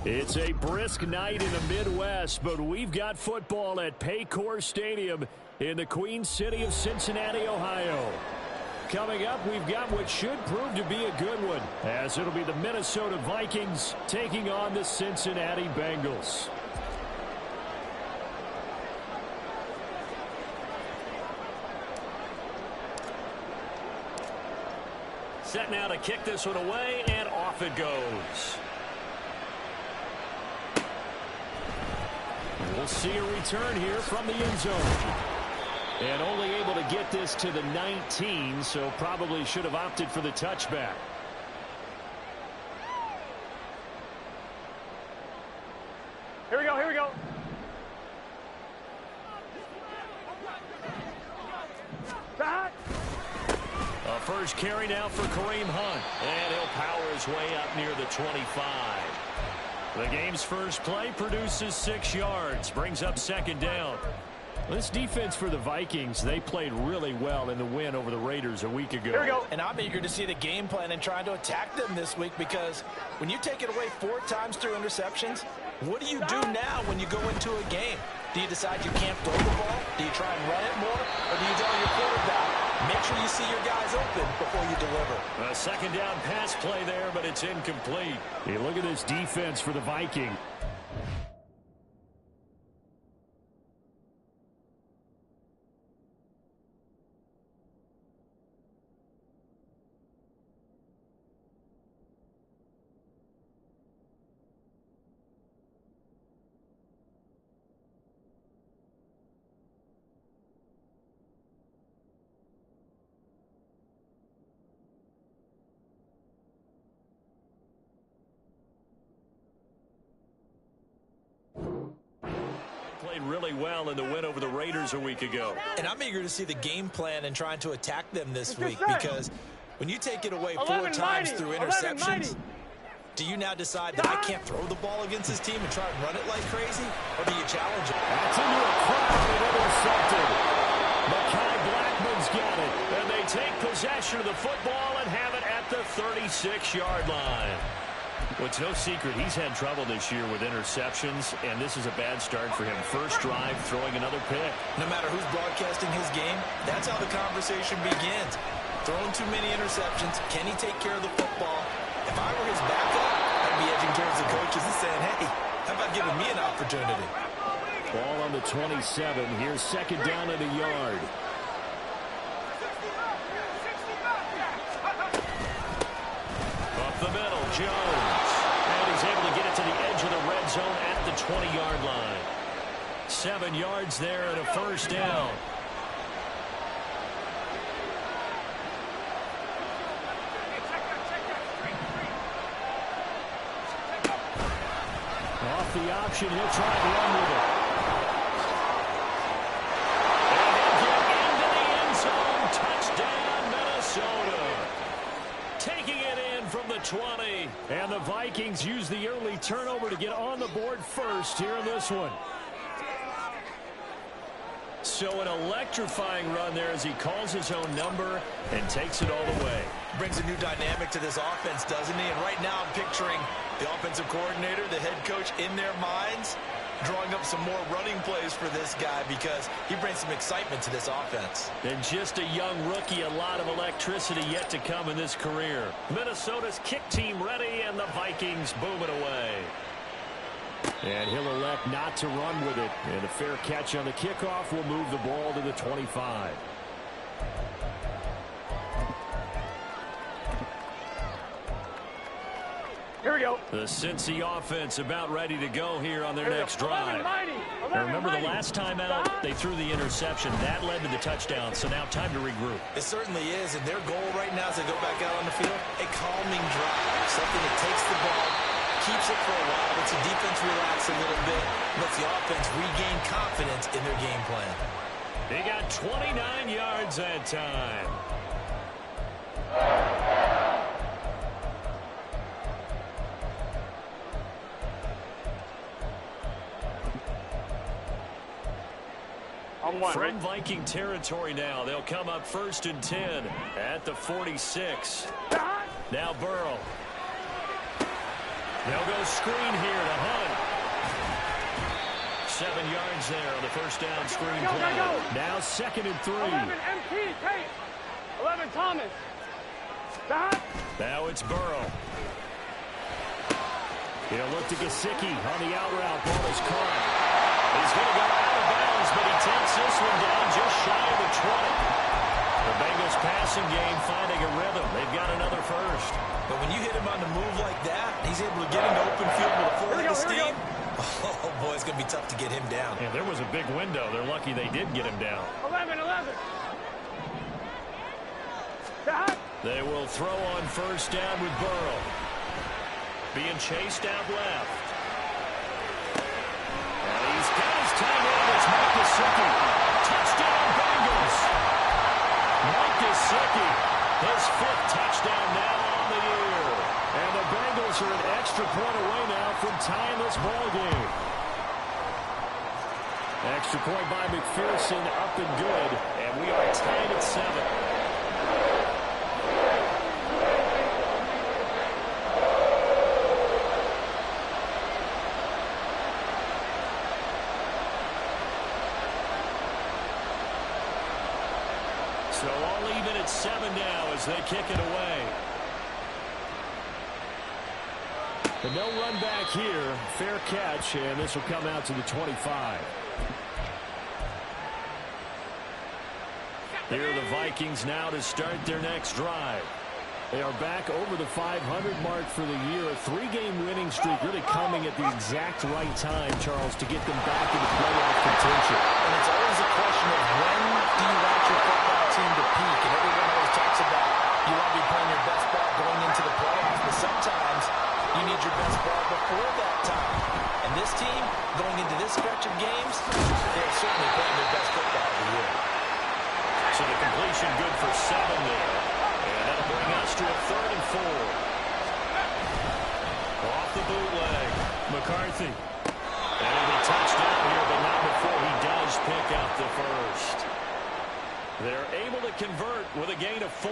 It's a brisk night in the Midwest, but we've got football at Paycor Stadium in the Queen City of Cincinnati, Ohio. Coming up, we've got what should prove to be a good one, as it'll be the Minnesota Vikings taking on the Cincinnati Bengals. Set now to kick this one away, and off it goes. We'll see a return here from the end zone. And only able to get this to the 19, so probably should have opted for the touchback. Here we go, here we go. Back. A first carry now for Kareem Hunt. And he'll power his way up near the 25. The game's first play produces 6 yards, brings up second down. This defense for the Vikings, they played really well in the win over the Raiders a week ago. Here we go. And I'm eager to see the game plan and trying to attack them this week, because when you take it away 4 times through interceptions, what do you do now when you go into a game? Do you decide you can't throw the ball? Do you try and run it more? Or do you tell your quarterback, make sure you see your guys open before you deliver? A second down pass play there, but it's incomplete. Hey, look at this defense for the Vikings. Played really well in the win over the Raiders a week ago. And I'm eager to see the game plan and trying to attack them this week, because when you take it away 4 times through interceptions, do you now decide that I can't throw the ball against this team and try and run it like crazy? Or do you challenge it? That's into a crowd and intercepted. Mekhi Blackman's got it. And they take possession of the football and have it at the 36-yard line. Well, it's no secret he's had trouble this year with interceptions, and this is a bad start for him. First drive, throwing another pick. No matter who's broadcasting his game, that's how the conversation begins. Throwing too many interceptions, can he take care of the football? If I were his backup, I'd be edging towards the coaches and saying, hey, how about giving me an opportunity? Ball on the 27. Here's second down at a yard. Up the middle, Jones. And he's able to get it to the edge of the red zone at the 20-yard line. 7 yards there and a first down. Off the option, he'll try and run with it. And he'll get into the end zone. Touchdown, Minnesota. Taking it in from the 20. And the Vikings use the early turnover to get on the board first here in this one. So an electrifying run there as he calls his own number and takes it all the way. Brings a new dynamic to this offense, doesn't he? And right now I'm picturing the offensive coordinator, the head coach in their minds, drawing up some more running plays for this guy, because he brings some excitement to this offense. And just a young rookie, a lot of electricity yet to come in this career. Minnesota's kick team ready, and the Vikings boom it away. And he'll elect not to run with it. And a fair catch on the kickoff will move the ball to the 25. Here we go. The Cincy offense about ready to go here on their next drive. Now remember, the last time out, they threw the interception. That led to the touchdown, so now time to regroup. It certainly is, and their goal right now as they go back out on the field, a calming drive, something that takes the ball, keeps it for a while, lets the defense relax a little bit, lets the offense regain confidence in their game plan. They got 29 yards that time. From Viking territory now, they'll come up 1st and 10 at the 46. Now Burrow. They'll go screen here to Hunt. 7 yards there on the first down screen play. Now 2nd and 3. 11, MT, Tate. 11, Thomas. Now it's Burrow. He'll look to Gesicki on the out route. Ball is caught. He's going to go out of bounds, but he takes this one down just shy of the 20. The Bengals passing game finding a rhythm. They've got another first. But when you hit him on the move like that, he's able to get into open field with a full head of steam. Oh, boy, it's going to be tough to get him down. Yeah, there was a big window. They're lucky they did get him down. 11. They will throw on first down with Burrow. Being chased out left. And he's got his tight end. It's Mike Gesicki. Touchdown, Bengals. Mike Gesicki, his 5th touchdown now on the year. And the Bengals are an extra point away now from tying this ball game. Extra point by McPherson, up and good. And we are tied at 7. So all even at 7 now as they kick it away. But no run back here. Fair catch, and this will come out to the 25. Here are the Vikings now to start their next drive. They are back over the 500 mark for the year. A 3-game winning streak really coming at the exact right time, Charles, to get them back into playoff contention. And it's always a question of when do you want your football team to peak? And everyone always talks about you want to be playing your best ball going into the playoffs, but sometimes you need your best ball before that time. And this team, going into this stretch of games, they're certainly playing their best football of the year. So the completion good for 7 there. And that'll bring us to a 3rd and 4. Off the bootleg. McCarthy. And he'll be touchdown here, but not before he does pick up the first. They're able to convert with a gain of 4.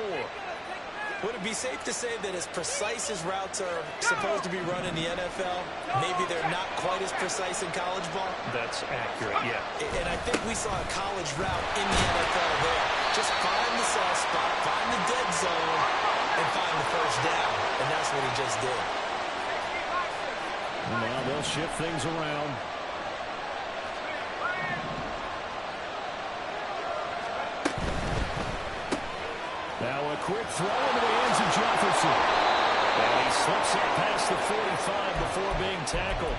Would it be safe to say that as precise as routes are supposed to be run in the NFL, maybe they're not quite as precise in college ball? That's accurate, yeah. And I think we saw a college route in the NFL there. Just find the soft spot, find the dead zone, and find the first down. And that's what he just did. And now they'll shift things around. Now a quick throw into the hands of Jefferson. And he slips up past the 45 before being tackled.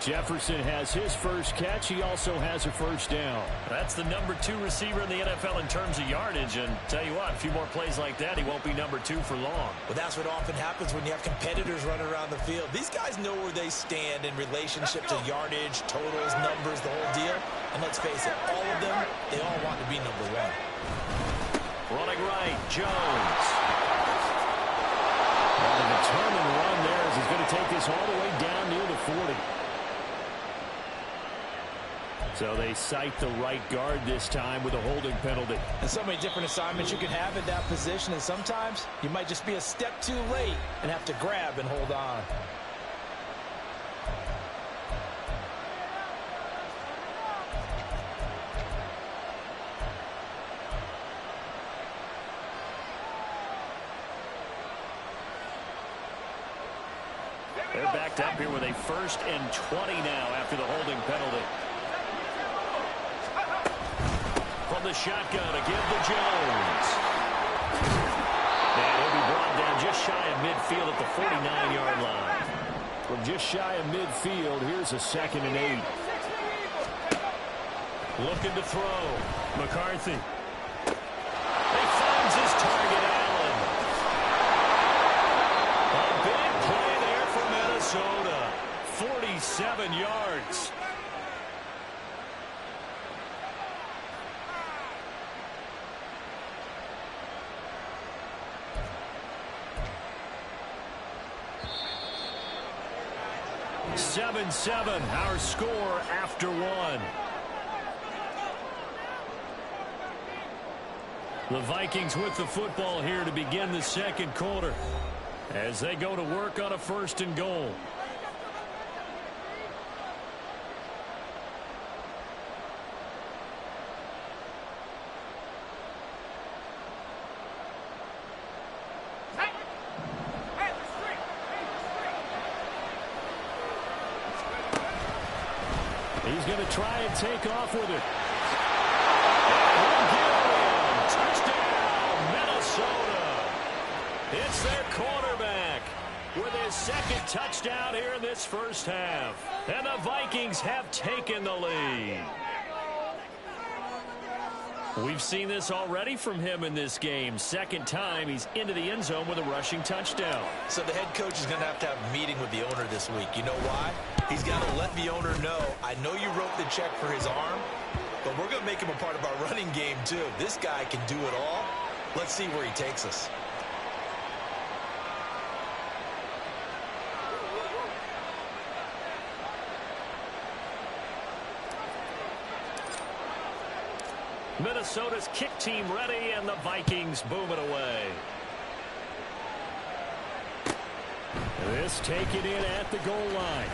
Jefferson has his first catch. He also has a first down. That's the number 2 receiver in the NFL in terms of yardage. And tell you what, a few more plays like that, he won't be number 2 for long. Well, that's what often happens when you have competitors running around the field. These guys know where they stand in relationship to yardage, totals, numbers, the whole deal. And let's face it, all of them, they all want to be number 1. Running right, Jones. And a determined run there as he's going to take this all the way down near the 40. So they cite the right guard this time with a holding penalty. And so many different assignments you can have at that position, and sometimes you might just be a step too late and have to grab and hold on. They're backed up here with a 1st and 20 now after the holding penalty. From the shotgun to give to Jones. And he'll be brought down just shy of midfield at the 49-yard line. From just shy of midfield, here's a 2nd and 8. Looking to throw. McCarthy. He finds his target, Allen. A big play there for Minnesota. 47 yards. Seven, our score after 1. The Vikings with the football here to begin the 2nd quarter. as they go to work on a 1st and goal. He's going to try and take off with it. Touchdown, Minnesota. It's their quarterback with his 2nd touchdown here in this 1st half. And the Vikings have taken the lead. We've seen this already from him in this game. 2nd time he's into the end zone with a rushing touchdown. So the head coach is going to have a meeting with the owner this week. You know why? He's got to let the owner know, I know you wrote the check for his arm, but we're going to make him a part of our running game too. This guy can do it all. Let's see where he takes us. Minnesota's kick team ready, and the Vikings boom it away. This taken in at the goal line.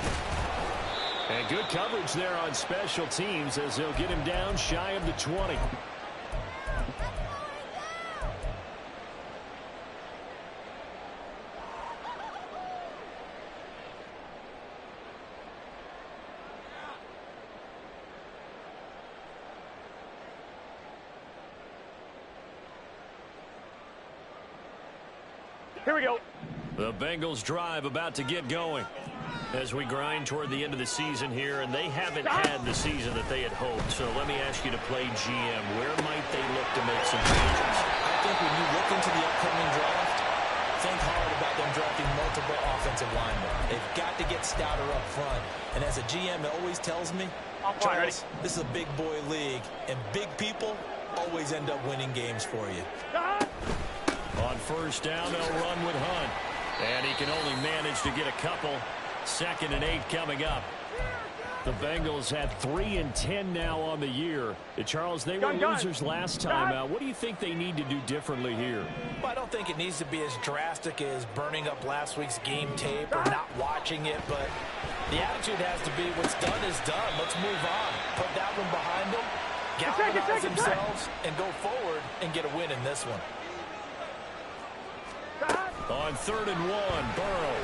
And good coverage there on special teams as they'll get him down shy of the 20. Here we go. The Bengals drive about to get going as we grind toward the end of the season here, and they haven't had the season that they had hoped. So let me ask you to play GM. Where might they look to make some changes? I think when you look into the upcoming draft, think hard about them drafting multiple offensive linemen. They've got to get stouter up front. And as a GM, it always tells me, Charles, this is a big boy league, and big people always end up winning games for you. On 1st down, they'll run with Hunt. And he can only manage to get a couple. 2nd and 8 coming up. The Bengals had 3 and 10 now on the year. Charles, they were losers last time out. What do you think they need to do differently here? Well, I don't think it needs to be as drastic as burning up last week's game tape or not watching it, but the attitude has to be what's done is done. Let's move on. Put that one behind them, galvanize themselves, and go forward and get a win in this one. On 3rd and 1, Burrow.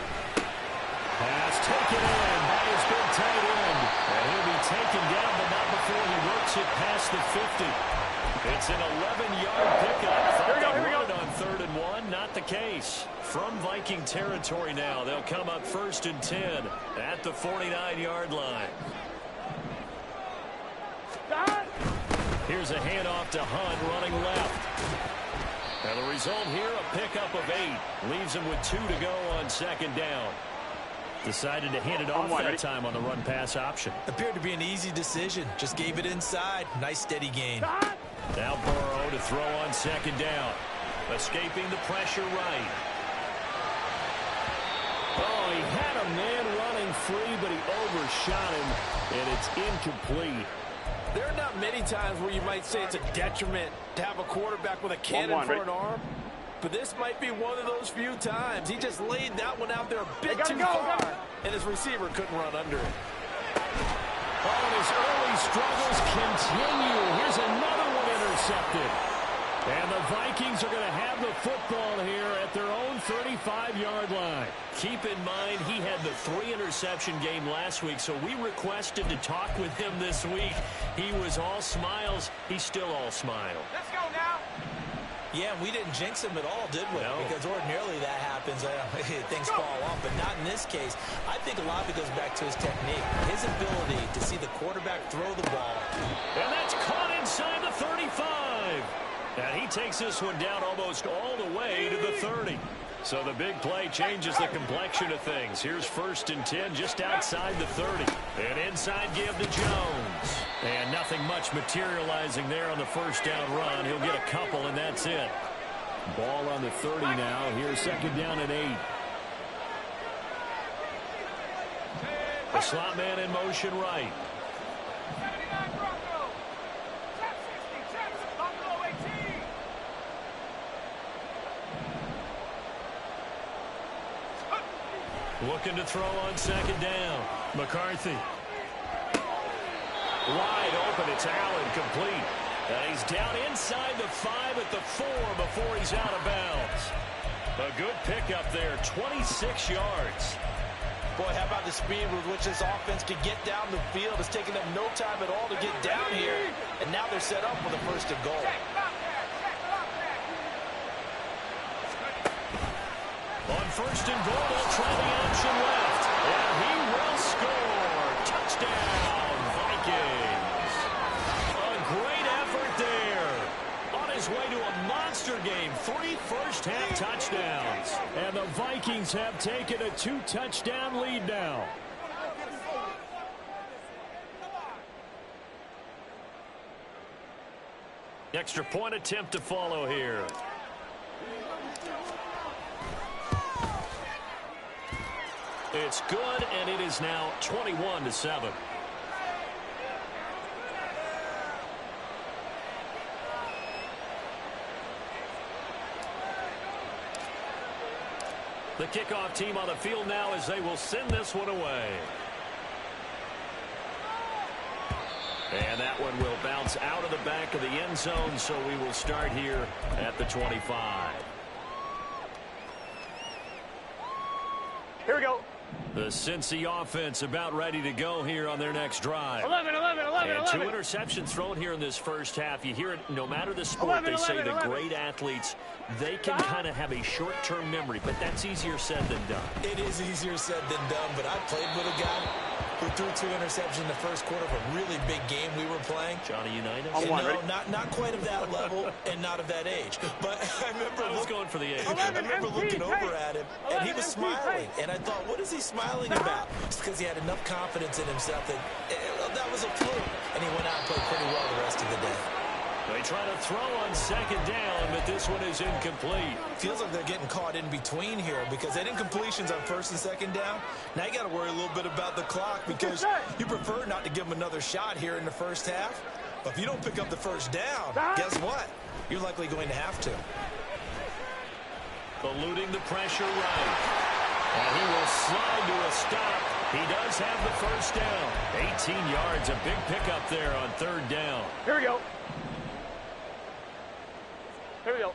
Pass taken in by his big tight end. And he'll be taken down, but not before he works it past the 50. It's an 11-yard pickup. Thought they run it on 3rd and 1. Not the case. From Viking territory now, they'll come up 1st and 10 at the 49-yard line. Here's a handoff to Hunt running left. And the result here, a pickup of 8. Leaves him with 2 to go on 2nd down. Decided to hand it off that time on the run-pass option. Appeared to be an easy decision. Just gave it inside. Nice steady gain. Now Burrow to throw on 2nd down. Escaping the pressure right. Oh, he had a man running free, but he overshot him, and it's incomplete. There are not many times where you might say it's a detriment to have a quarterback with a cannon for an arm, but this might be one of those few times. He just laid that one out there a bit too far, and his receiver couldn't run under it. Oh, and his early struggles continue. Here's another one intercepted. And the Vikings are going to have the football here at their own 35-yard line. Keep in mind, he had the 3-interception game last week, so we requested to talk with him this week. He was all smiles. He's still all smile. Let's go now. Yeah, we didn't jinx him at all, did we? No. Because ordinarily that happens. Things fall off, but not in this case. I think a lot of it goes back to his technique, his ability to see the quarterback throw the ball. And that's caught inside the 35. And he takes this one down almost all the way to the 30. So the big play changes the complexion of things. Here's 1st and 10 just outside the 30. An inside give to Jones. And nothing much materializing there on the 1st down run. He'll get a couple, and that's it. Ball on the 30 now. Here's 2nd down and 8. The slot man in motion right. Looking to throw on second down. McCarthy. Wide open. It's Allen, complete. And he's down inside the 5 at the 4 before he's out of bounds. A good pickup there, 26 yards. Boy, how about the speed with which this offense can get down the field? It's taken them no time at all to get down here. And now they're set up with a first and goal. On first and goal, they'll try the option left. And he will score. Touchdown, Vikings. A great effort there. On his way to a monster game. 3 first-half touchdowns. And the Vikings have taken a 2-touchdown lead now. Extra point attempt to follow here. It's good, and it is now 21-7. The kickoff team on the field now as they will send this one away. And that one will bounce out of the back of the end zone, so we will start here at the 25. Here we go. The Cincy offense about ready to go here on their next drive. 11. And 2 interceptions thrown here in this first half. You hear it, no matter the sport, they say the great athletes, they can kind of have a short-term memory, but that's easier said than done. It is easier said than done, but I played with a guy who threw 2 interceptions in the first quarter of a really big game we were playing. Johnny Unitas? No, not quite of that level and not of that age. But I remember going for the age. I remember looking over at him, and he was smiling. And I thought, what is he smiling about? It's because he had enough confidence in himself that that was a fluke. And he went out and played pretty well the rest of the day. They try to throw on second down, but this one is incomplete. Feels like they're getting caught in between here because they had incompletions on first and second down. Now you got to worry a little bit about the clock because you prefer not to give them another shot here in the first half. But if you don't pick up the first down, guess what? You're likely going to have to. Eluding the pressure right. And he will slide to a stop. He does have the first down. 18 yards, a big pickup there on third down. Here we go. Here we go.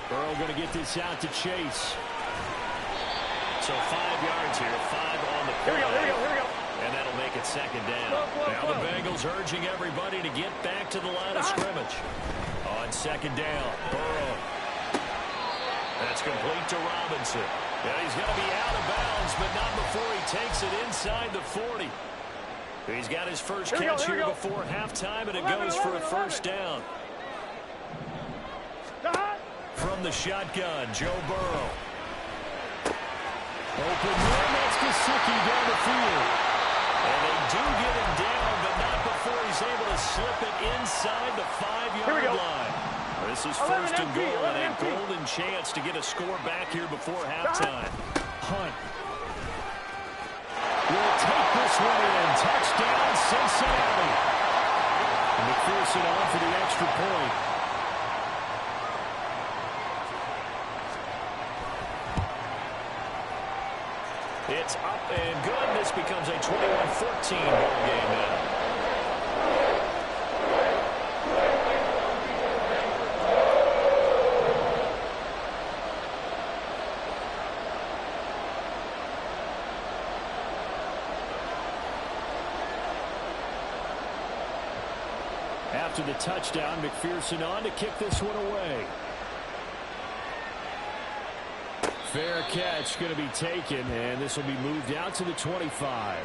Burrow going to get this out to Chase. So 5 yards here, 5 on the play. Here we go. And that'll make it second down. Now the Bengals urging everybody to get back to the line of scrimmage. On second down, Burrow. That's complete to Robinson. Yeah, he's going to be out of bounds, but not before he takes it inside the 40. He's got his first catch here before halftime, and it goes for a first down. From the shotgun, Joe Burrow. Open man, that's Dukkeee down the field. And they do get him down, but not before he's able to slip it inside the 5-yard line. This is first and goal, and a golden chance to get a score back here before halftime. Hunt will take this one in. Touchdown, Cincinnati. And McPherson on for the extra point. It's up and good. This becomes a 21-14 ball game now. After the touchdown, McPherson on to kick this one away. Fair catch going to be taken, and this will be moved out to the 25.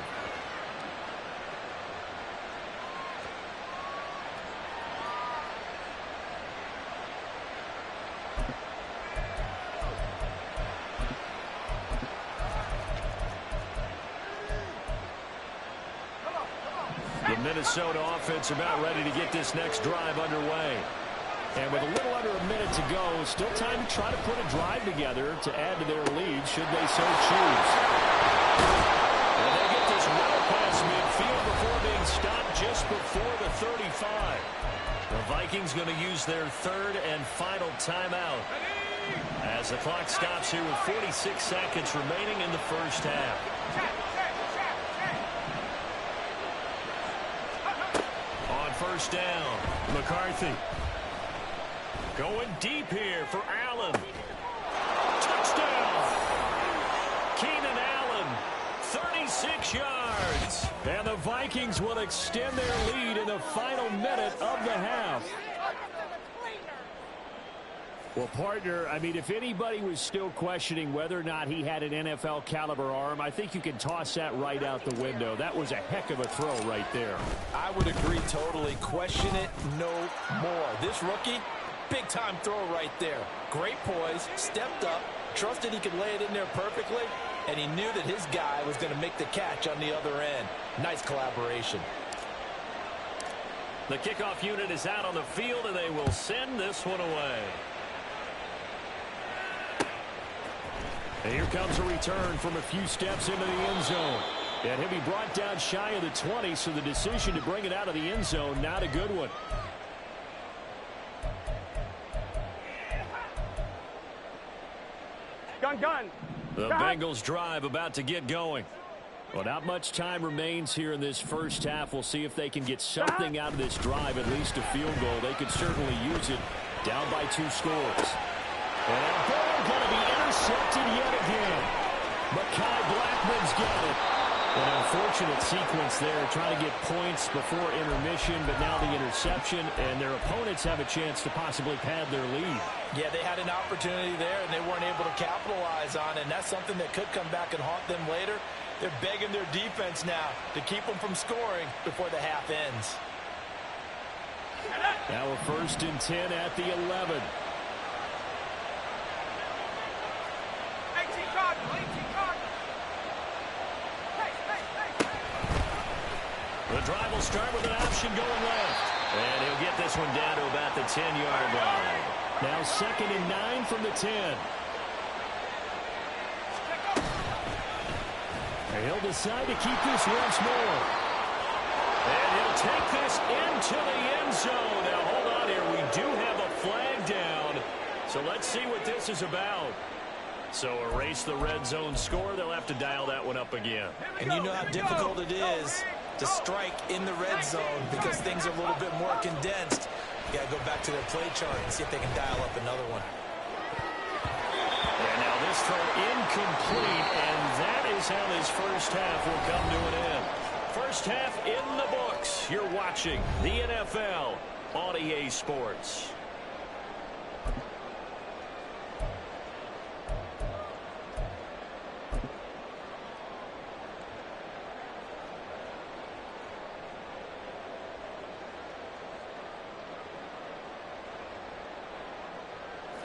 The Minnesota offense about ready to get this next drive underway. And with a little under a minute to go, still time to try to put a drive together to add to their lead, should they so choose. And they get this well past midfield before being stopped just before the 35. The Vikings going to use their third and final timeout. As the clock stops here with 46 seconds remaining in the first half. On first down, McCarthy. Going deep here for Allen. Touchdown! Keenan Allen, 36 yards. And the Vikings will extend their lead in the final minute of the half. Well, partner, I mean, if anybody was still questioning whether or not he had an NFL caliber arm, I think you can toss that right out the window. That was a heck of a throw right there. I would agree totally. Question it no more. This rookie, big-time throw right there. Great poise, stepped up, trusted he could lay it in there perfectly, and he knew that his guy was going to make the catch on the other end. Nice collaboration. The kickoff unit is out on the field, and they will send this one away. And here comes a return from a few steps into the end zone. And he'll be brought down shy of the 20, so the decision to bring it out of the end zone, not a good one. Gun. The Bengals drive about to get going. Well, not much time remains here in this first half. We'll see if they can get something out of this drive, at least a field goal. They could certainly use it. Down by 2 scores. And that ball going to be intercepted yet again. Mekhi Blackman's got it. An unfortunate sequence there, trying to get points before intermission, but now the interception, and their opponents have a chance to possibly pad their lead. Yeah, they had an opportunity there, and they weren't able to capitalize on it, and that's something that could come back and haunt them later. They're begging their defense now to keep them from scoring before the half ends. Now a 1st and 10 at the 11. The drive will start with an option going left. And he'll get this one down to about the 10-yard line. Now 2nd and 9 from the 10. And he'll decide to keep this once more. And he'll take this into the end zone. Now hold on here. We do have a flag down. So let's see what this is about. So erase the red zone score. They'll have to dial that one up again. And you know how difficult it is to strike in the red zone because things are a little bit more condensed. You got to go back to their play chart and see if they can dial up another one. And now this throw incomplete, and that is how this first half will come to an end. First half in the books. You're watching the NFL on EA Sports.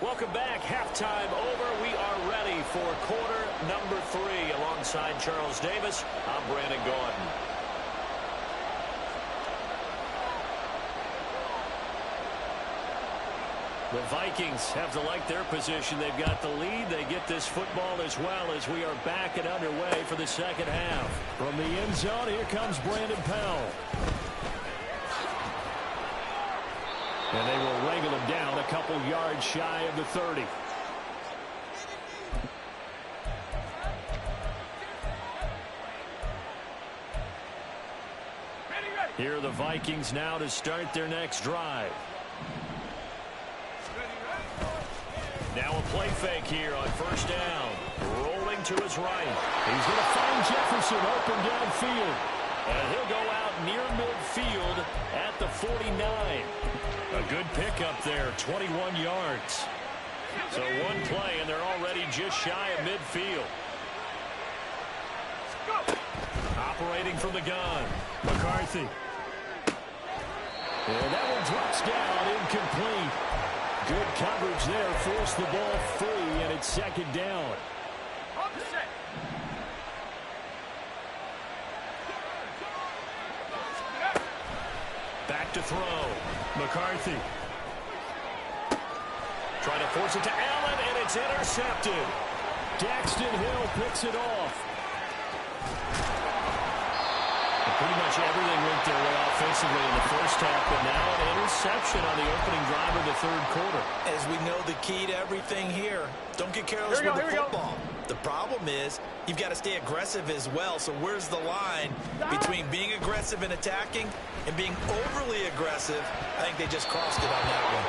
Welcome back. Halftime over. We are ready for quarter number 3. Alongside Charles Davis, I'm Brandon Gaudin. The Vikings have to like their position. They've got the lead. They get this football as well as we are back and underway for the second half. From the end zone, here comes Brandon Powell. And they will wrangle him down a couple yards shy of the 30. Here are the Vikings now to start their next drive. Now a play fake here on first down. Rolling to his right. He's going to find Jefferson open downfield. And he'll go out near midfield at the 49. A good pickup there, 21 yards. So one play, and they're already just shy of midfield. Operating from the gun, McCarthy. And that one drops down, incomplete. Good coverage there, forced the ball free, and it's second down. Back to throw. McCarthy. Trying to force it to Allen, and it's intercepted. Daxton Hill picks it off. Pretty much everything went their way offensively in the first half, but now an interception on the opening drive of the third quarter. As we know, the key to everything here, don't get careless with the football. The problem is you've got to stay aggressive as well. So where's the line between being aggressive and attacking and being overly aggressive? I think they just crossed it on that one.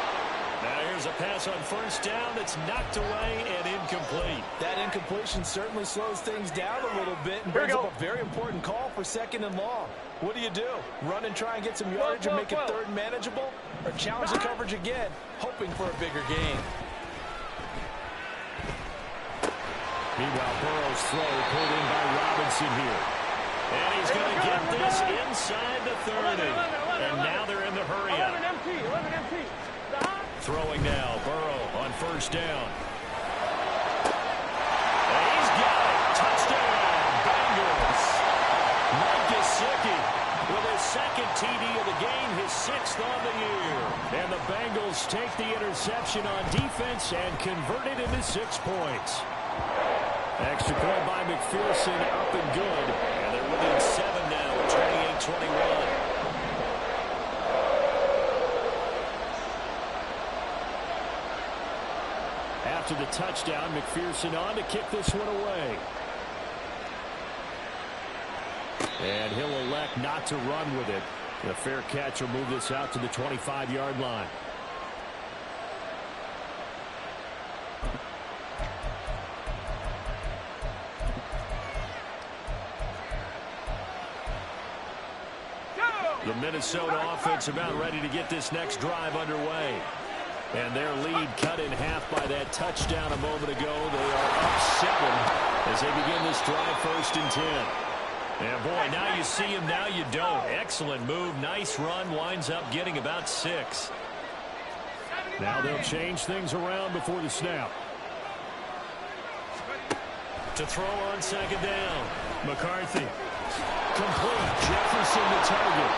Now here's a pass on first down that's knocked away and incomplete. That incompletion certainly slows things down a little bit and brings up a very important call for second and long. What do? Run and try and get some yardage and make it third and manageable? Or challenge the coverage again, hoping for a bigger gain? Meanwhile, Burrow's throw pulled in by Robinson here. And he's going to get this inside the 30. And now they're in the hurry up. 11 MT. Throwing now, Burrow on first down. And he's got it. Touchdown, Bengals. Mike Gesicki with his second TD of the game, his 6th on the year. And the Bengals take the interception on defense and convert it into 6 points. Extra point by McPherson, up and good. And they're within 7 now, 28-21. After the touchdown, McPherson on to kick this one away. And he'll elect not to run with it. The fair catch will move this out to the 25-yard line. The Minnesota offense about ready to get this next drive underway. And their lead cut in half by that touchdown a moment ago. They are up 7 as they begin this drive, 1st and 10. And boy, now you see him, now you don't. Excellent move, nice run, winds up getting about 6. Now they'll change things around before the snap. To throw on second down. McCarthy. Complete. Jefferson the target.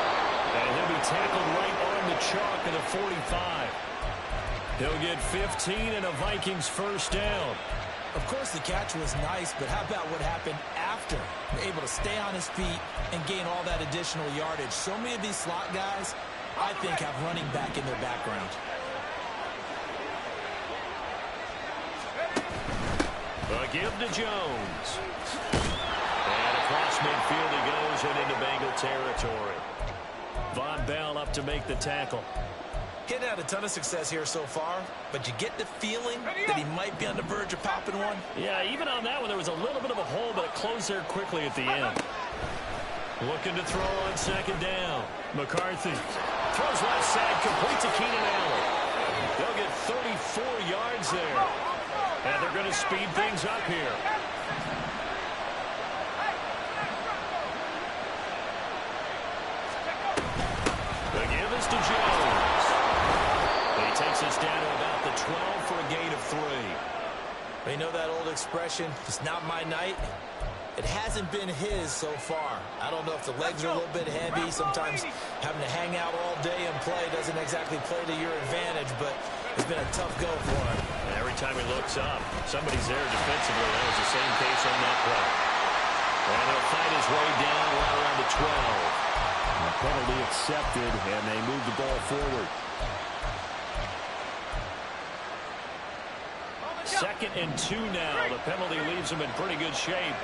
And he'll be tackled right on the chalk of the 45. He'll get 15 and a Vikings first down. Of course, the catch was nice, but how about what happened after? Able to stay on his feet and gain all that additional yardage. So many of these slot guys, I think, have running back in their background. A give to Jones. And across midfield he goes and into Bengal territory. Von Bell up to make the tackle. Hitting out a ton of success here so far, but you get the feeling that he might be on the verge of popping one. Yeah, even on that one, there was a little bit of a hole, but it closed there quickly at the end. Looking to throw on second down. McCarthy throws left side, complete to Keenan Allen. They'll get 34 yards there. And they're going to speed things up here. The give is to Jones. He takes us down to about the 12 for a gain of 3. You know that old expression, it's not my night? It hasn't been his so far. I don't know if the legs are a little bit heavy. Sometimes having to hang out all day and play doesn't exactly play to your advantage, but it's been a tough go for him. And every time he looks up, somebody's there defensively. That was the same case on that play. And he'll fight his way down right around the 12. The penalty accepted, and they move the ball forward. 2nd and 2 now. The penalty leaves them in pretty good shape.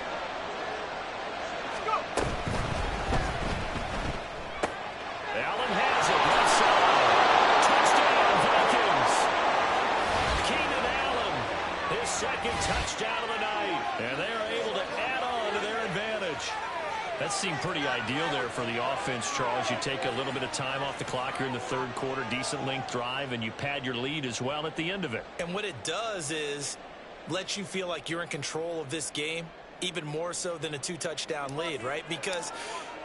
Allen has it. Left side. Touchdown, Vikings. Keenan Allen, his 2nd touchdown of the night. And they are able to add on to their advantage. That seemed pretty ideal there for the offense, Charles. You take a little bit of time off the clock here in the 3rd quarter, decent length drive, and you pad your lead as well at the end of it. And what it does is let you feel like you're in control of this game, even more so than a 2-touchdown lead, right? Because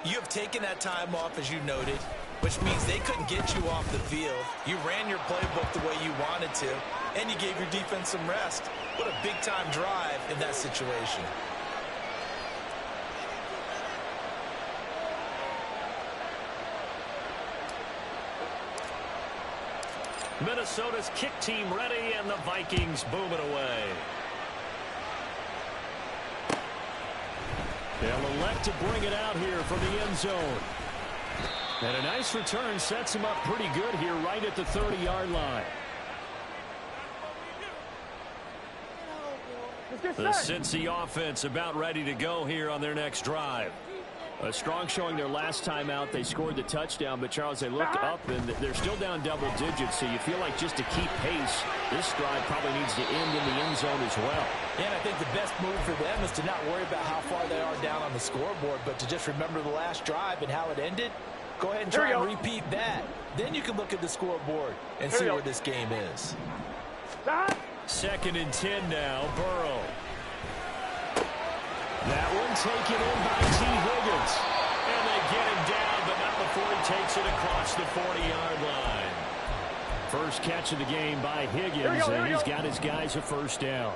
you have taken that time off, as you noted, which means they couldn't get you off the field. You ran your playbook the way you wanted to, and you gave your defense some rest. What a big-time drive in that situation. Minnesota's kick team ready, and the Vikings boom it away. They'll elect to bring it out here from the end zone. And a nice return sets him up pretty good here right at the 30-yard line. The Cincy offense about ready to go here on their next drive. A strong showing their last time out. They scored the touchdown, but Charles, they looked up and they're still down double digits, so you feel like just to keep pace, this drive probably needs to end in the end zone as well. And I think the best move for them is to not worry about how far they are down on the scoreboard, but to just remember the last drive and how it ended. Go ahead and try and repeat that. Then you can look at the scoreboard and see where this game is. 2nd and 10 now, Burrow. That one taken in by T. Higgins. And they get him down, but not before he takes it across the 40-yard line. First catch of the game by Higgins, and he's got his guys a first down.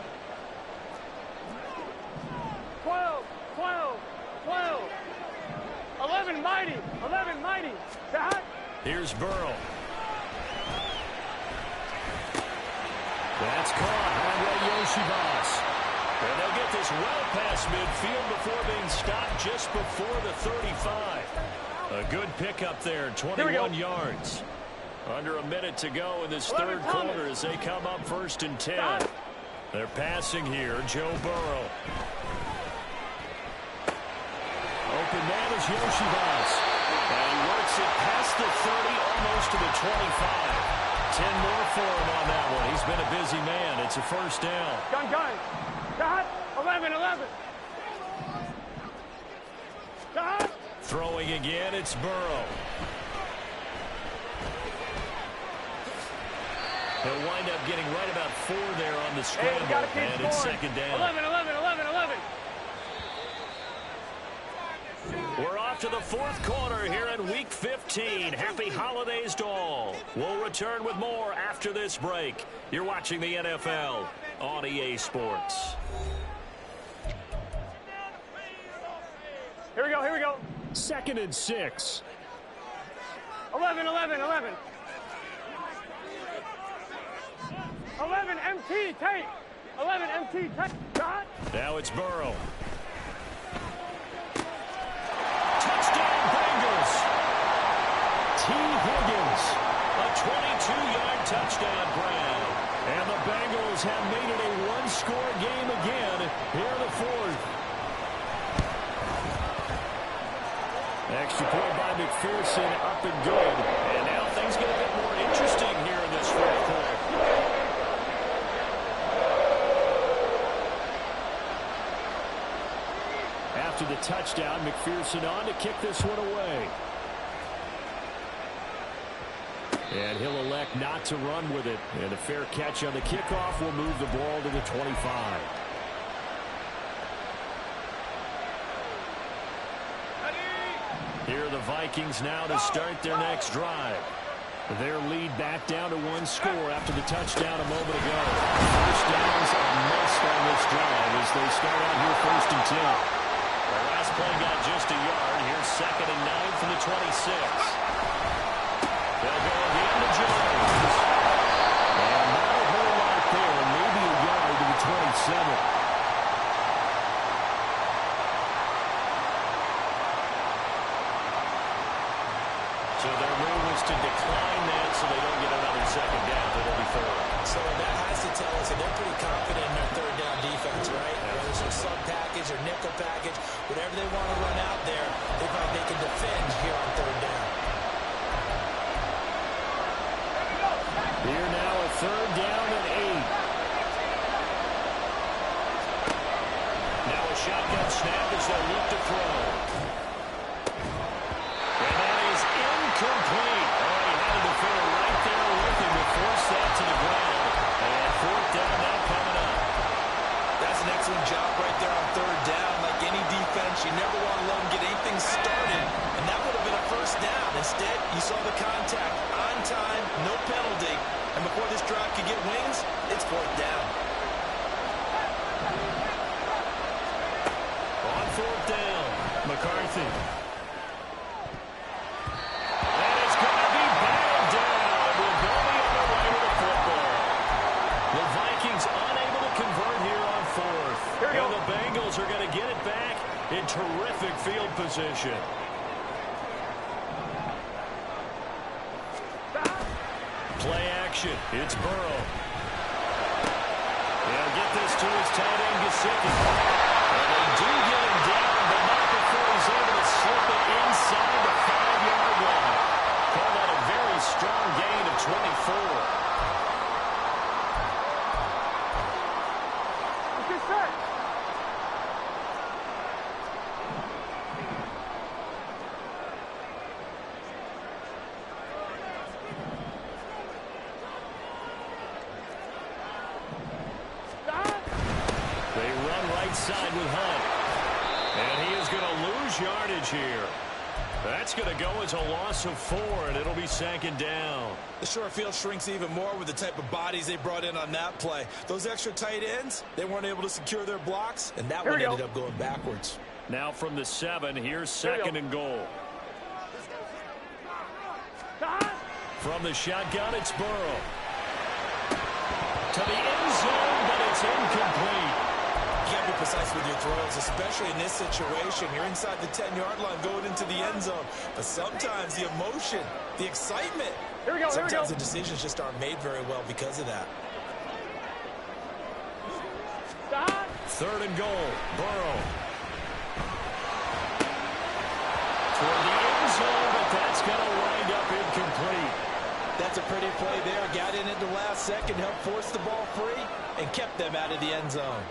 12, 12, 12. 11 mighty, 11 mighty. Here's Burrow. That's caught. Andre Yoshibas. And they'll get this well past midfield before being stopped just before the 35. A good pickup there, 21 yards. Under a minute to go in this third quarter as they come up 1st and 10. They're passing here, Joe Burrow. Open man is Yoshibas. And he works it past the 30, almost to the 25. 10 more for him on that one. He's been a busy man. It's a first down. Gun. 11, 11. Throwing again, it's Burrow. He'll wind up getting right about 4 there on the scramble, and it's 2nd down. 11. We're off to the 4th quarter here in Week 15. Happy holidays to all. We'll return with more after this break. You're watching the NFL on EA Sports. Here we go. 2nd and 6. 11. 11 MT, tape. 11 MT, tape. Now it's Burrow. Touchdown Bengals. T. Higgins. A 22-yard touchdown grab. And the Bengals have made it a one-score game again here in the 4th. Extra point by McPherson, up and good. And now things get a bit more interesting here in this 4th quarter. After the touchdown, McPherson on to kick this one away. And he'll elect not to run with it. And a fair catch on the kickoff will move the ball to the 25. Here are the Vikings now to start their next drive. Their lead back down to 1 score after the touchdown a moment ago. First downs are missed on this drive as they start out here 1st and 10. The last play got just a yard. Here's 2nd and 9 from the 26. They'll go again to Jones. And not a whole lot there. Maybe a yard to the 27. So their move was to decline that so they don't get another 2nd down. It'll be 3rd. So that has to tell us that they're pretty confident in their 3rd down defense, right? Whether it's a sub package or nickel package, whatever they want to run out there, they find they can defend here on 3rd down. Here now a 3rd down and 8. Now a shotgun snap as they look to throw. And that is incomplete. Oh, he had a defender right there with him to force that to the ground. And 4th down now coming up. That's an excellent job right there on 3rd down. Like any defense, you never want to let them get anything started. And that would have been a 1st down. Instead, you saw the contact on time, no penalty. And before this drive could get wings, it's 4th down. On 4th down, McCarthy. And it's going to be batted down. We'll go the other way with the football. The Vikings unable to convert here on 4th. Here we go. And the Bengals are going to get it back in terrific position. Play action. It's Burrow. They'll get this to his tight end, Dukkeee. And they do get him down, but not before he's able to slip it inside the 5-yard line. Call that a very strong gain of 24. Side with Hunt. And he is going to lose yardage here. That's going to go as a loss of 4, and it'll be second down. The short field shrinks even more with the type of bodies they brought in on that play. Those extra tight ends, they weren't able to secure their blocks, and that one ended up going backwards. Now from the 7, here's second and goal. From the shotgun, it's Burrow. To the end zone, but it's incomplete. You got to be precise with your throws, especially in this situation. You're inside the 10-yard line going into the end zone. But sometimes the emotion, the excitement, sometimes the decisions just aren't made very well because of that. Third and goal, Burrow. Toward the end zone, but that's going to wind up incomplete. That's a pretty play there. Got in at the last second, helped force the ball free, and kept them out of the end zone.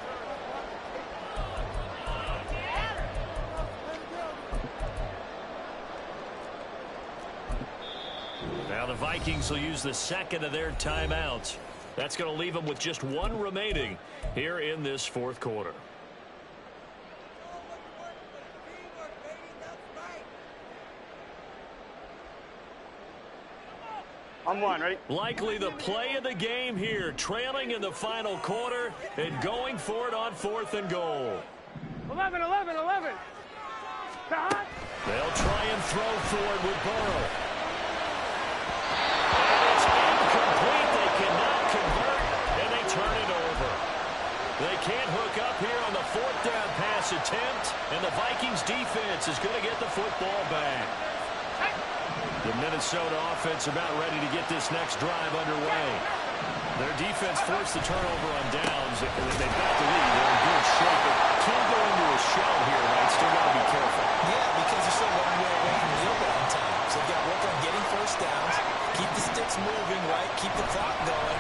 Now the Vikings will use the second of their timeouts. That's going to leave them with just 1 remaining here in this fourth quarter. I'm 1, ready? Likely the play of the game here, trailing in the final quarter and going for it on 4th and goal. 11, 11, 11. They'll try and throw forward with Burrow. It's incomplete. They cannot convert, and they turn it over. They can't hook up here on the 4th down pass attempt, and the Vikings defense is going to get the football back. The Minnesota offense about ready to get this next drive underway. Their defense forced the turnover on downs. They've got the lead. They're in good shape, but can't go into a shell here, right? Still got to be careful. Yeah, because they're still one way away from rebound time. So they've got to work on getting first downs, keep the sticks moving, right? Keep the clock going.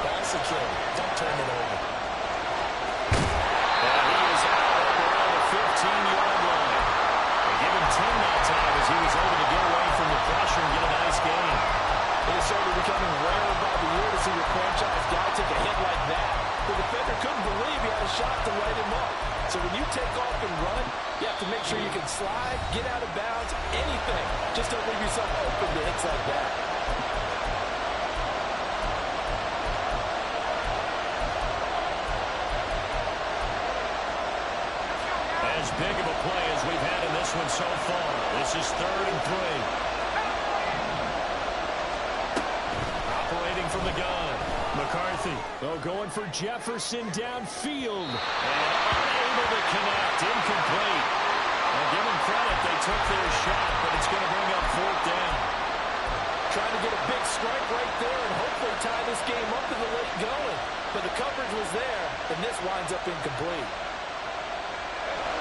Ball secure. Don't turn it over. And he is out around the 15-yard line. They give him 10 that time as he was able to get away from the pressure and get a nice gain. It is certainly becoming rarer by the year to see your franchise guy take a hit like that. The defender couldn't believe he had a shot to light him up. So when you take off and run, you have to make sure you can slide, get out of bounds, anything. Just don't leave yourself open to hits like that. As big of a play as we've had in this one so far. This is 3rd and 3. Operating from the gun. McCarthy, going for Jefferson downfield. And unable to connect. Incomplete. I'll give them credit. They took their shot, but it's going to bring up 4th down. Trying to get a big strike right there and hopefully tie this game up in the late going. But the coverage was there, and this winds up incomplete.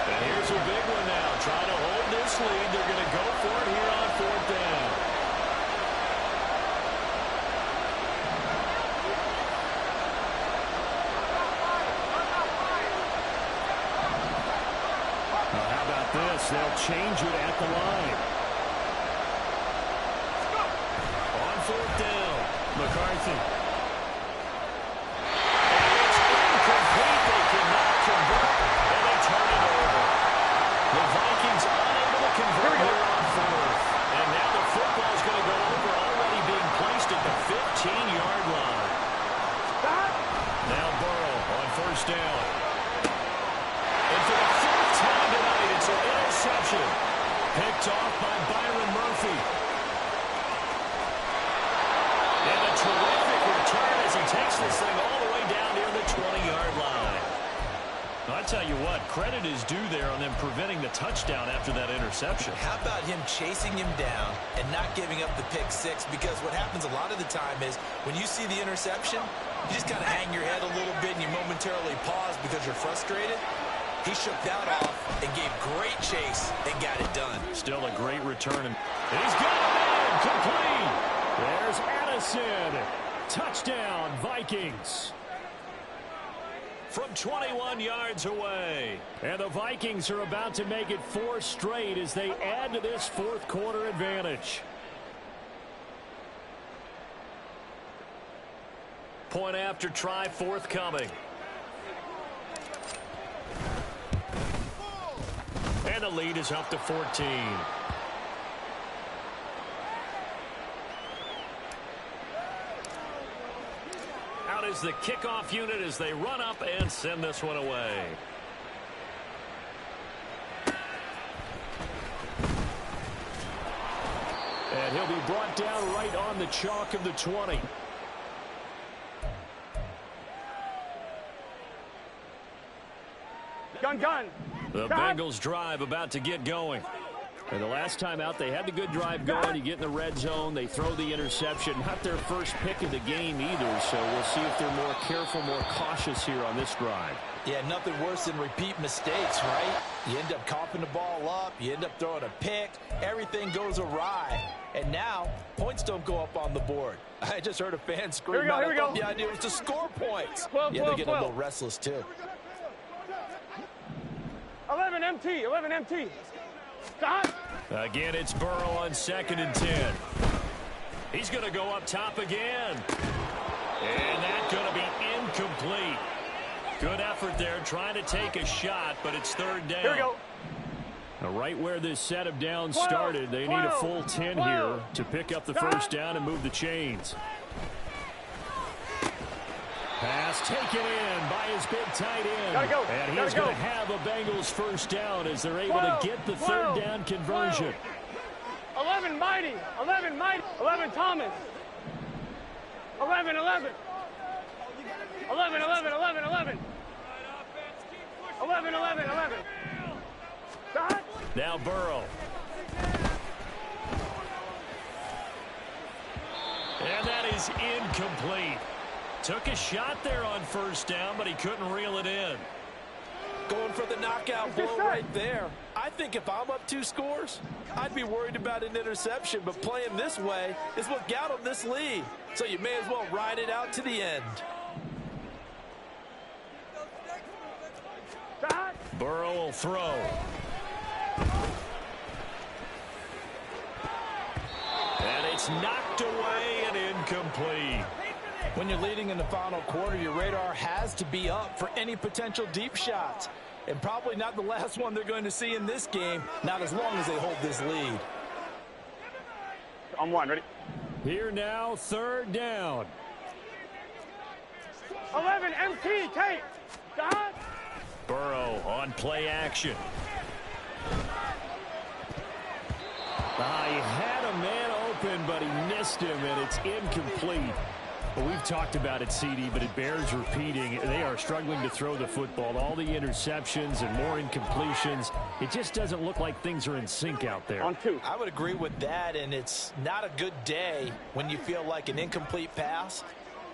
And here's a big one now. Trying to hold this lead. They're going to go for it here on 4th down. Now, how about this? They'll change it at the line. On 4th down, McCarthy. And it's incomplete. They cannot convert. And they turn it over. The Vikings unable to convert here on 4th. And now the football is going to go over, already being placed at the 15-yard line. Now Burrow on 1st down. And for the 4th time tonight, it's an interception. Picked off by Byron Murphy. And a terrific return as he takes this thing all the way down near the 20-yard line. I tell you what, credit is due there on them preventing the touchdown after that interception. How about him chasing him down and not giving up the pick six? Because what happens a lot of the time is when you see the interception, you just kind of hang your head a little bit and you momentarily pause because you're frustrated. He shook that off and gave great chase and got it done. Still a great return. And he's got it in, complete. There's Addison. Touchdown, Vikings. From 21 yards away. And the Vikings are about to make it 4 straight as they add to this fourth quarter advantage. Point after try forthcoming. And the lead is up to 14. Out is the kickoff unit as they run up and send this one away. And he'll be brought down right on the chalk of the 20. Gun. The Bengals drive about to get going. And the last time out, they had the good drive going. You get in the red zone. They throw the interception. Not their first pick of the game either, so we'll see if they're more careful, more cautious here on this drive. Yeah, nothing worse than repeat mistakes, right? You end up coughing the ball up. You end up throwing a pick. Everything goes awry. And now, points don't go up on the board. I just heard a fan scream out. Here we go. The idea was to score points. 12, yeah, they're getting 12. a little restless, too. 11 MT. Stop. Again, it's Burrow on 2nd and 10. He's going to go up top again. And that's going to be incomplete. Good effort there trying to take a shot, but it's 3rd down. Here we go. Now, right where this set of downs started, they need a full 10 here to pick up the first down and move the chains. Pass taken in by his big tight end. Gotta go. And he's going to have a Bengals first down as they're able to get the 3rd down conversion. 11 Mighty. 11 Thomas. 11. 11. Stop. Now Burrow. And that is incomplete. Took a shot there on first down, but he couldn't reel it in. Going for the knockout blow right there. I think if I'm up 2 scores, I'd be worried about an interception, but playing this way is what got him this lead. So you may as well ride it out to the end. Stop. Burrow will throw. And it's knocked away and incomplete. When you're leading in the final quarter, your radar has to be up for any potential deep shots. And probably not the last one they're going to see in this game, not as long as they hold this lead. On 1, ready? Here now, 3rd down. 11 MT, Kate. Stop. Burrow on play action. He had a man open, but he missed him, and it's incomplete. Well, we've talked about it, CD, but it bears repeating. They are struggling to throw the football. All the interceptions and more incompletions. It just doesn't look like things are in sync out there. On 2. I would agree with that, and it's not a good day when you feel like an incomplete pass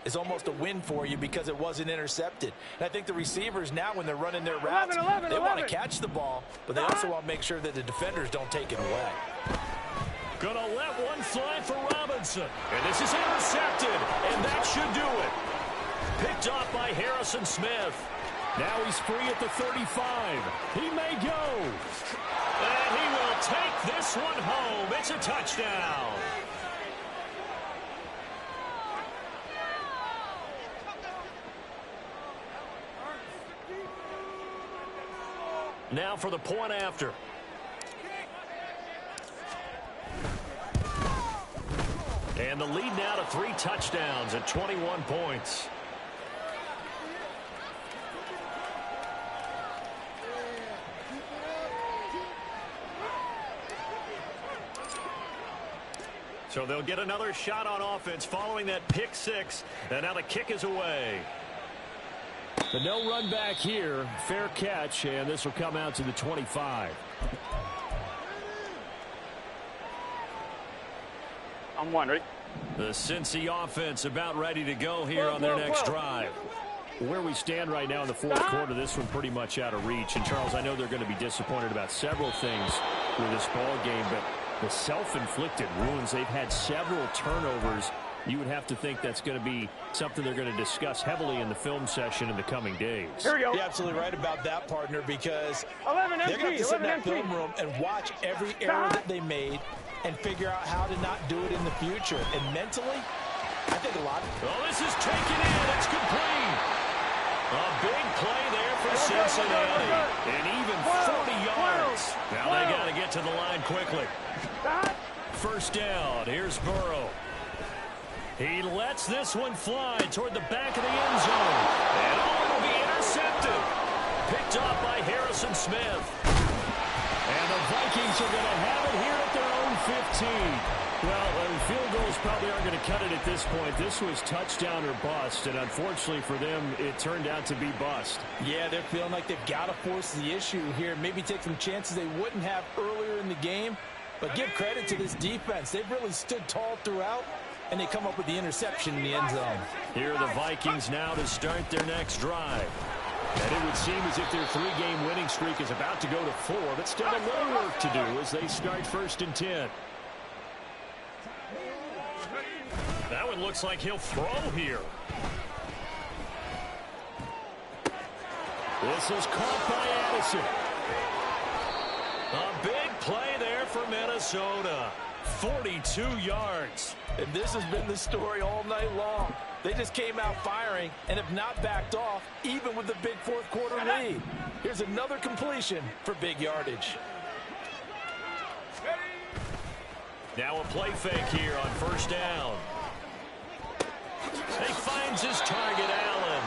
is almost a win for you because it wasn't intercepted. And I think the receivers now, when they're running their routes, 11. they want to catch the ball, but they also want to make sure that the defenders don't take it away. Gonna let one fly for Robinson. And this is intercepted, and that should do it. Picked off by Harrison Smith. Now he's free at the 35. He may go. And he will take this one home. It's a touchdown. Now for the point after. And the lead now to 3 touchdowns at 21 points. So they'll get another shot on offense following that pick 6. And now the kick is away. But no run back here. Fair catch, and this will come out to the 25. I'm one, ready? The Cincy offense about ready to go here on their next drive. Where we stand right now in the fourth quarter, this one pretty much out of reach. And, Charles, I know they're going to be disappointed about several things with this ball game, but the self-inflicted wounds, they've had several turnovers. You would have to think that's going to be something they're going to discuss heavily in the film session in the coming days. Here we go. You're absolutely right about that, partner, because 11 they're going to have to sit in that MT. film room and watch every error that they made and figure out how to not do it in the future. And mentally, I think a lot of... Oh, this is taken in. It's complete. A big play there for Cincinnati. And even 40 yards. Now they got to get to the line quickly. First down. Here's Burrow. He lets this one fly toward the back of the end zone. And it'll be intercepted. Picked off by Harrison Smith. And the Vikings are going to have it here at their own 15. Well, field goals probably aren't going to cut it at this point. This was touchdown or bust, and unfortunately for them, it turned out to be bust. Yeah, they're feeling like they've got to force the issue here. Maybe take some chances they wouldn't have earlier in the game. But give credit to this defense. They've really stood tall throughout, and they come up with the interception in the end zone. Here are the Vikings now to start their next drive. And it would seem as if their three-game winning streak is about to go to 4, but still a little work to do as they start first and 10. That one looks like he'll throw here. This is caught by Addison. A big play there for Minnesota. 42 yards. And this has been the story all night long. They just came out firing and have not backed off, even with the big fourth quarter lead. Here's another completion for big yardage. Now a play fake here on first down. He finds his target, Allen.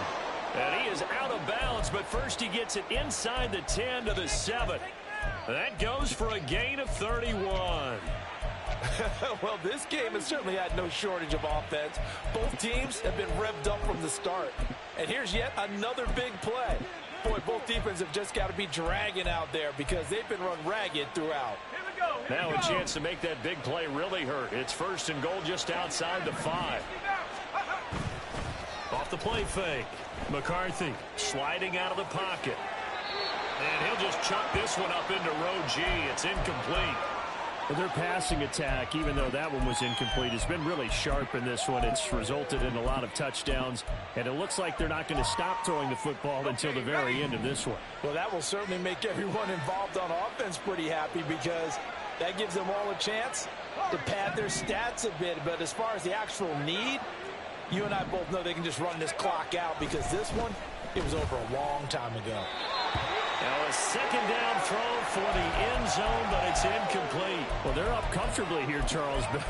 And he is out of bounds, but first he gets it inside the 10 to the 7. That goes for a gain of 31. Well, this game has certainly had no shortage of offense. Both teams have been revved up from the start. And here's yet another big play. Boy, both defenses have just got to be dragging out there because they've been run ragged throughout. Now a chance to make that big play really hurt. It's first and goal just outside the 5. Off the play fake. McCarthy sliding out of the pocket. And he'll just chuck this one up into row G. It's incomplete. Their passing attack, even though that one was incomplete, has been really sharp in this one. It's resulted in a lot of touchdowns, and it looks like they're not going to stop throwing the football until the very end of this one. Well, that will certainly make everyone involved on offense pretty happy because that gives them all a chance to pad their stats a bit. But as far as the actual need, you and I both know they can just run this clock out because this one, it was over a long time ago. Now a second down throw for the end zone, but it's incomplete. Well, they're up comfortably here, Charles, but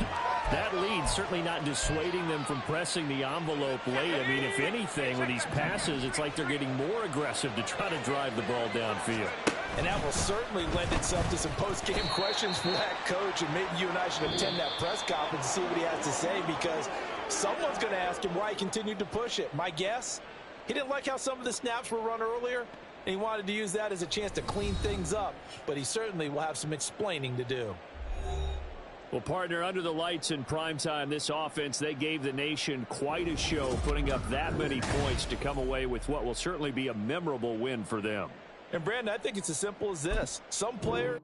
that lead certainly not dissuading them from pressing the envelope late. I mean, if anything, with these passes, it's like they're getting more aggressive to try to drive the ball downfield. And that will certainly lend itself to some post-game questions for that coach, and maybe you and I should attend that press conference and see what he has to say because someone's going to ask him why he continued to push it. My guess, he didn't like how some of the snaps were run earlier, and he wanted to use that as a chance to clean things up, but he certainly will have some explaining to do. Well, partner, under the lights in primetime, this offense, they gave the nation quite a show, putting up that many points to come away with what will certainly be a memorable win for them. And, Brandon, I think it's as simple as this. Some player